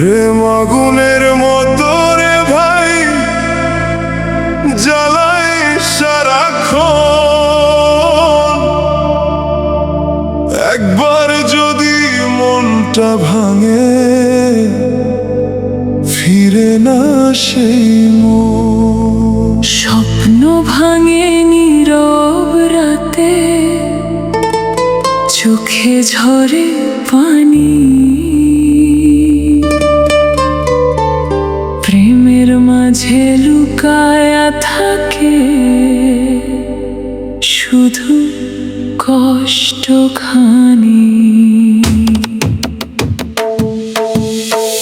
প্রেম আগুনের মতো রে ভাই, জ্বালায় সারাক্ষণ। একবার যদি মনটা ভাঙে, ফিরে না সেই মন। স্বপ্ন ভাঙে নীরব রাতে, চোখে ঝরে পানি। প্রেমের মাঝে লুকায়া থাকে শুধু কষ্টখানি।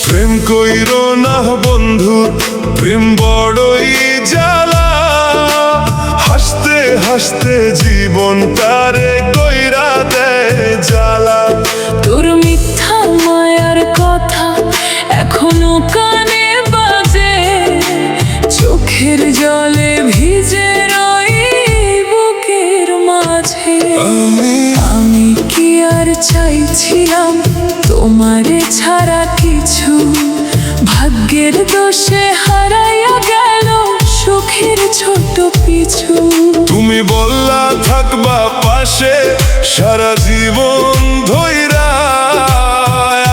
প্রেম কইরো না বন্ধু, প্রেম বড়ই জ্বালা। হাসতে হাসতে জীবন তারে কইরা দেয় জ্বালা। তোর মিথ্যা মায়ার কথা এখনো কানে বাজে, চোখের জলে ভিজে রই বুকের মাঝে। আমি কি আর চাইছিলাম তোমারে ছাড়া কিছু, ভাগ্যের দোষে হারাইয়া গেল সুখের ছোট পিছু। তুমি বললা থাকবা পাশে সারা জীবন ধইরা,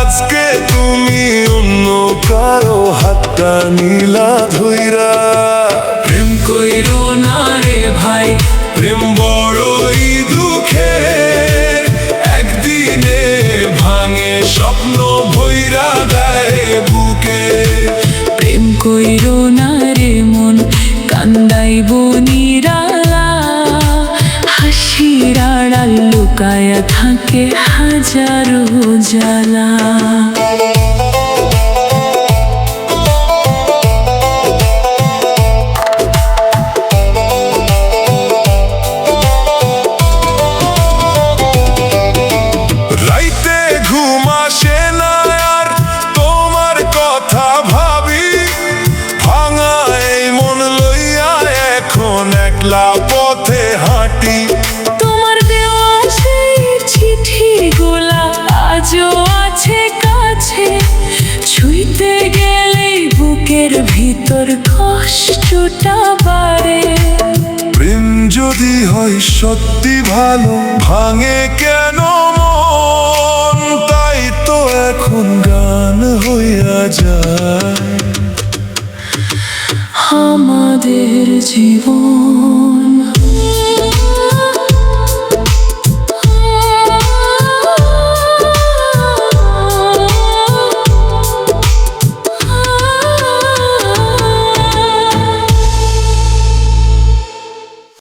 আজকে তুমি অন্য কারো হাতটা নীলা ধইরা। প্রেম কইরো না রে ভাই, প্রেম বড়ই দুঃখের, একদিনে ভাঙে স্বপ্ন ভইরা দেয় বুকে। প্রেম কইরো না রে মন, কান্দাইব নিরালা। হাসির আড়াল লুকায়া থাকে হাজারো জ্বালা। রাইতে ঘুম আসে না আর তোমার কথা ভাবি, ভাঙা এই মন লইয়া এখন একলা পথে হাঁটি। তোমার দেওয়া সেই চিঠির গোলা আজও আছে কাছে, ছুঁইতে গেলেই বুকের ভিতর কষ্টটা বাড়ে। প্রেম যদি হয় সত্যি ভালো, ভাঙে কেন মন?